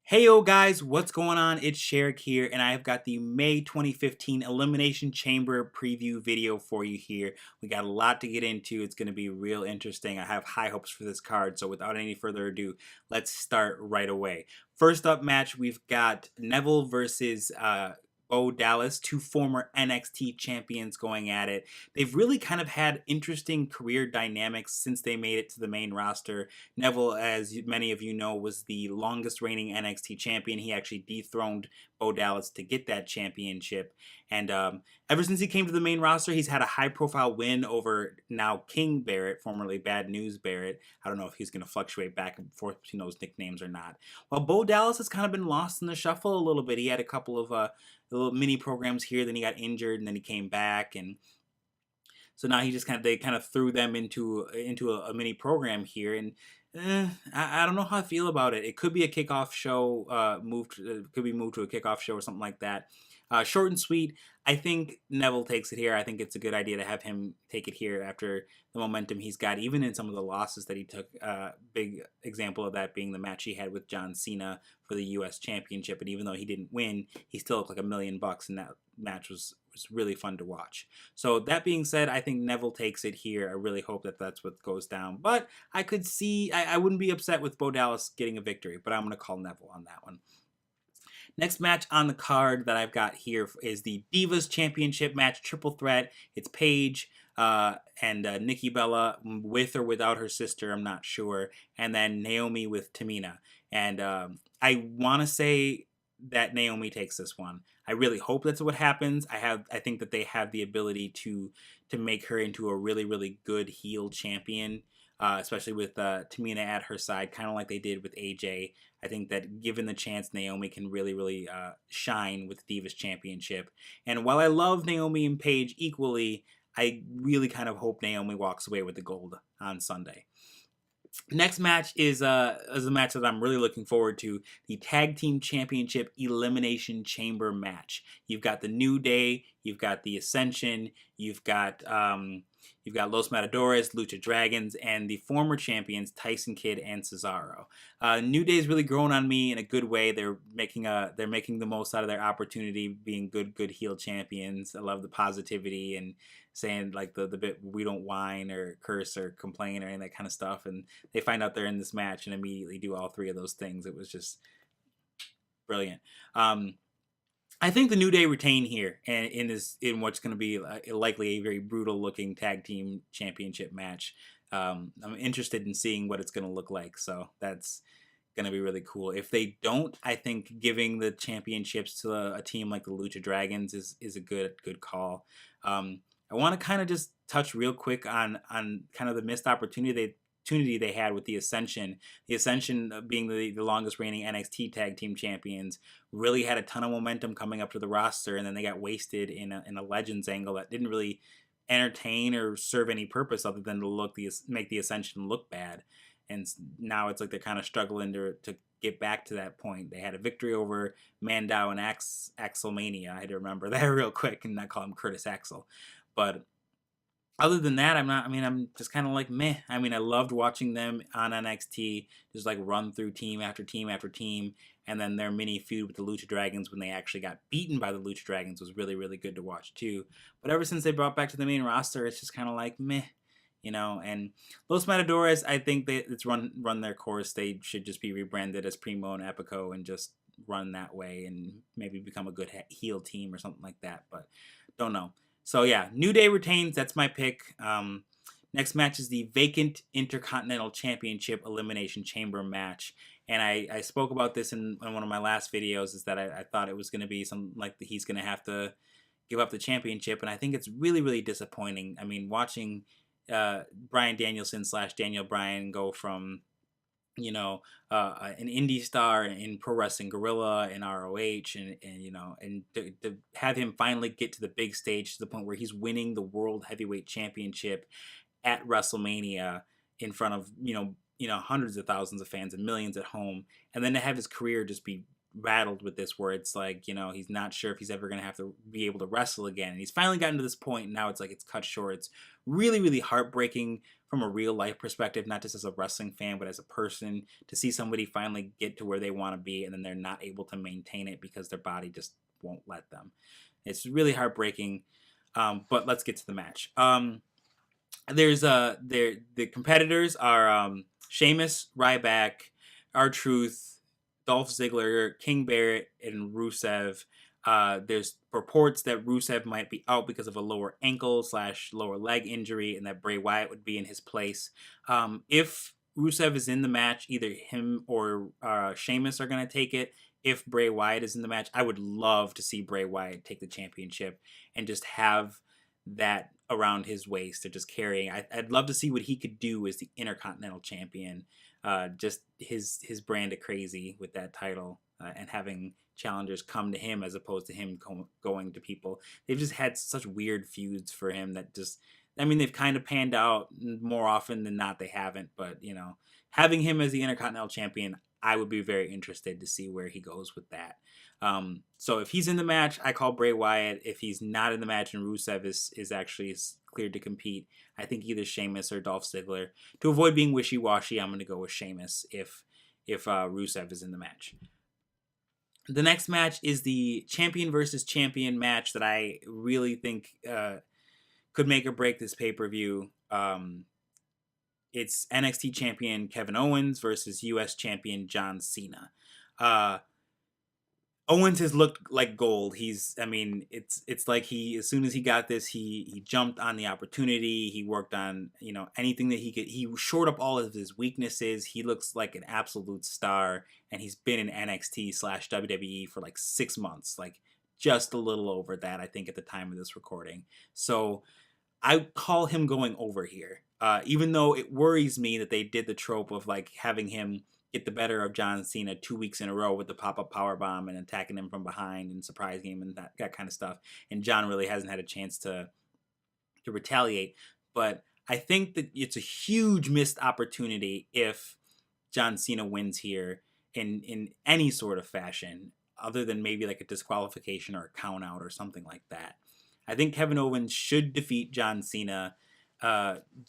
Hey yo guys, what's going on? It's Sherrick here, and I've got the May 2015 Elimination Chamber preview video for you here. We got a lot to get into. It's going to be real interesting. I have high hopes for this card, so without any further ado, let's start right away. First up match, we've got Neville versus Bo Dallas, two former NXT champions going at it. They've really kind of had interesting career dynamics since they made it to the main roster. Neville, as many of you know, was the longest reigning NXT champion. He actually dethroned Bo Dallas to get that championship. And ever since he came to the main roster, he's had a high-profile win over now King Barrett, formerly Bad News Barrett. I don't know if he's going to fluctuate back and forth between those nicknames or not. Well, Bo Dallas has kind of been lost in the shuffle a little bit. He had a couple of little mini programs here, then he got injured, and then he came back, and so now he just they kind of threw them into a mini program here, and I don't know how I feel about it. It could be a kickoff show, could be moved to a kickoff show or something like that. Short and sweet. I think Neville takes it here. I think it's a good idea to have him take it here after the momentum he's got, even in some of the losses that he took. Big example of that being the match he had with John Cena for the U.S. Championship. And even though he didn't win, he still looked like $1 million, and that match was really fun to watch. So that being said, I think Neville takes it here. I really hope that that's what goes down. But I could see, I wouldn't be upset with Bo Dallas getting a victory, but I'm going to call Neville on that one. Next match on the card that I've got here is the Divas Championship match, triple threat. It's Paige and Nikki Bella with or without her sister, I'm not sure, and then Naomi with Tamina. And I want to say that Naomi takes this one. I really hope that's what happens. I think that they have the ability to make her into a really good heel champion. Especially with Tamina at her side, kind of like they did with AJ. I think that given the chance, Naomi can really shine with the Divas Championship. And while I love Naomi and Paige equally, I really kind of hope Naomi walks away with the gold on Sunday. Next match is a match that I'm really looking forward to, the Tag Team Championship Elimination Chamber match. You've got the New Day, you've got the Ascension, you've got Los Matadores, Lucha Dragons, and the former champions Tyson Kidd and Cesaro. New Day's really grown on me in a good way. They're making the most out of their opportunity, being good heel champions. I love the positivity and saying like the bit we don't whine or curse or complain or any of that kind of stuff. And they find out they're in this match and immediately do all three of those things. It was just brilliant. I think the New Day retain here, and in what's going to be likely a very brutal looking tag team championship match. I'm interested in seeing what it's going to look like, so that's going to be really cool. If they don't, I think giving the championships to a team like the Lucha Dragons is a good call. I want to kind of just touch real quick on kind of the missed opportunity they had with the Ascension. The Ascension, being the longest reigning NXT Tag Team Champions, really had a ton of momentum coming up to the roster, and then they got wasted in a Legends angle that didn't really entertain or serve any purpose other than to make the Ascension look bad. And now it's like they're kind of struggling to get back to that point. They had a victory over Mandow and Axelmania. I had to remember that real quick and not call him Curtis Axel. But other than that, I'm just kind of like meh. I mean, I loved watching them on NXT, just like run through team after team after team, and then their mini feud with the Lucha Dragons when they actually got beaten by the Lucha Dragons was really good to watch too. But ever since they brought back to the main roster, it's just kind of like meh, And Los Matadores, I think it's run their course. They should just be rebranded as Primo and Epico and just run that way and maybe become a good heel team or something like that. But don't know. So yeah, New Day retains. That's my pick. Next match is the vacant Intercontinental Championship Elimination Chamber match. And I spoke about this in one of my last videos, is that I thought it was going to be something like he's going to have to give up the championship. And I think it's really disappointing. I mean, watching Bryan Danielson / Daniel Bryan go from an indie star in Pro Wrestling Guerrilla and ROH, and to have him finally get to the big stage to the point where he's winning the World Heavyweight Championship at WrestleMania in front of hundreds of thousands of fans and millions at home, and then to have his career just be rattled with this, where it's like, you know, he's not sure if he's ever going to have to be able to wrestle again. And he's finally gotten to this point, and now it's like it's cut short. It's really, really heartbreaking from a real life perspective, not just as a wrestling fan, but as a person, to see somebody finally get to where they want to be, and then they're not able to maintain it because their body just won't let them. It's really heartbreaking. But let's get to the match. The competitors are Sheamus, Ryback, R-Truth, Dolph Ziggler, King Barrett, and Rusev. There's reports that Rusev might be out because of a lower ankle / lower leg injury, and that Bray Wyatt would be in his place. If Rusev is in the match, either him or Sheamus are going to take it. If Bray Wyatt is in the match, I would love to see Bray Wyatt take the championship and just have that around his waist, or just carrying. I'd love to see what he could do as the Intercontinental Champion. Just his brand of crazy with that title, and having challengers come to him as opposed to him going to people. They've just had such weird feuds for him that just, I mean, they've kind of panned out. More often than not, they haven't. But, you know, having him as the Intercontinental Champion, I would be very interested to see where he goes with that. So if he's in the match, I call Bray Wyatt. If he's not in the match and Rusev is actually cleared to compete, I think either Sheamus or Dolph Ziggler. To avoid being wishy-washy, I'm going to go with Sheamus if Rusev is in the match. The next match is the champion versus champion match that I really think could make or break this pay-per-view. It's NXT champion Kevin Owens versus US champion John Cena. Owens has looked like gold. It's like as soon as he got this, he jumped on the opportunity. He worked on, you know, anything that he could. He shored up all of his weaknesses. He looks like an absolute star, and he's been in NXT / WWE for like 6 months, like just a little over that, I think, at the time of this recording. So I call him going over here, even though it worries me that they did the trope of like having him get the better of John Cena 2 weeks in a row with the pop-up powerbomb and attacking him from behind and surprising him and that kind of stuff. And John really hasn't had a chance to retaliate. But I think that it's a huge missed opportunity if John Cena wins here in any sort of fashion, other than maybe like a disqualification or a count out or something like that. I think Kevin Owens should defeat John Cena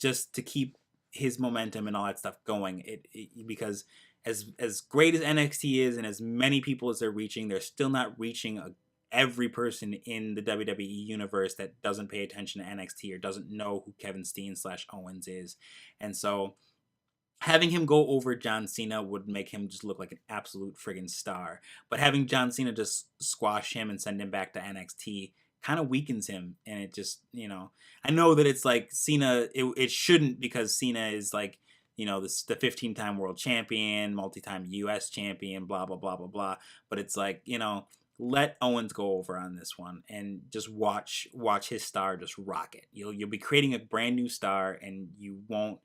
just to keep his momentum and all that stuff going. Because as great as NXT is and as many people as they're reaching, they're still not reaching every person in the WWE universe that doesn't pay attention to NXT or doesn't know who Kevin Steen / Owens is. And so having him go over John Cena would make him just look like an absolute friggin' star. But having John Cena just squash him and send him back to NXT kind of weakens him. And it just, you know, I know that it's like Cena, it shouldn't, because Cena is like, you know, the 15-time world champion, multi-time US champion, blah, blah, blah, blah, blah. But it's like, you know, let Owens go over on this one and just watch his star just rocket. You'll be creating a brand new star, and you won't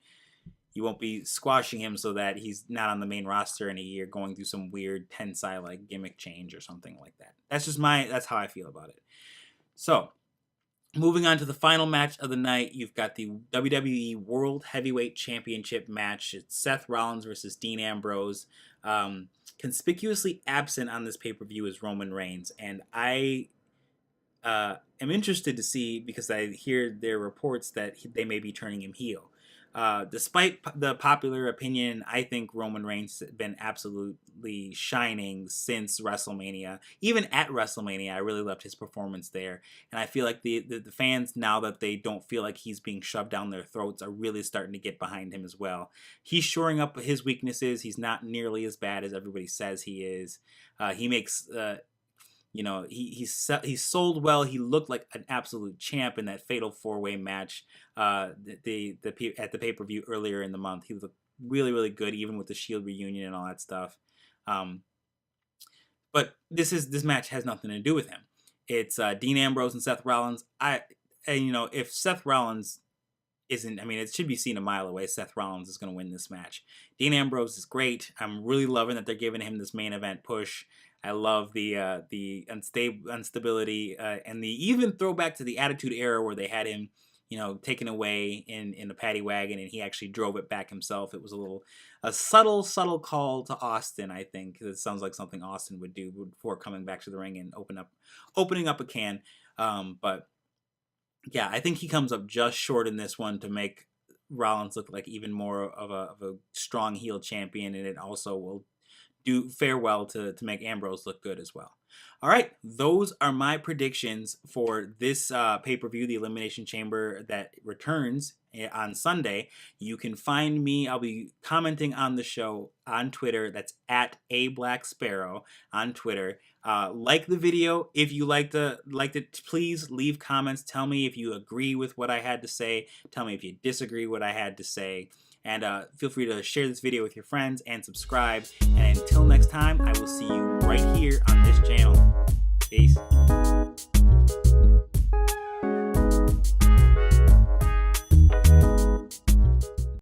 be squashing him so that he's not on the main roster in a year going through some weird Tensai like gimmick change or something like that. That's how I feel about it. So, moving on to the final match of the night, you've got the WWE World Heavyweight Championship match. It's Seth Rollins versus Dean Ambrose. Conspicuously absent on this pay-per-view is Roman Reigns, and I am interested to see, because I hear there are reports that they may be turning him heel. Despite the popular opinion, I think Roman Reigns has been absolutely shining since WrestleMania. Even at WrestleMania, I really loved his performance there. And I feel like the fans, now that they don't feel like he's being shoved down their throats, are really starting to get behind him as well. He's shoring up his weaknesses. He's not nearly as bad as everybody says he is. He makes... you know, he's sold well. He looked like an absolute champ in that fatal 4-way match at the pay-per-view earlier in the month. He looked really, really good, even with the Shield reunion and all that stuff. But this match has nothing to do with him. It's Dean Ambrose and Seth Rollins. If Seth Rollins isn't, I mean, it should be seen a mile away, Seth Rollins is going to win this match. Dean Ambrose is great. I'm really loving that they're giving him this main event push. I love the instability and the even throwback to the Attitude Era, where they had him, taken away in the paddy wagon, and he actually drove it back himself. It was a subtle call to Austin. I think it sounds like something Austin would do before coming back to the ring and opening up a can. But yeah, I think he comes up just short in this one to make Rollins look like even more of a strong heel champion, and it also will do farewell to make Ambrose look good as well. All right, those are my predictions for this pay-per-view, the Elimination Chamber, that returns on Sunday. You can find me. I'll be commenting on the show on Twitter. That's at @ABlackSparrow on Twitter. Like the video if you liked it. Please leave comments. Tell me if you agree with what I had to say. Tell me if you disagree with what I had to say. And feel free to share this video with your friends and subscribe. And until next time, I will see you right here on this channel. Peace.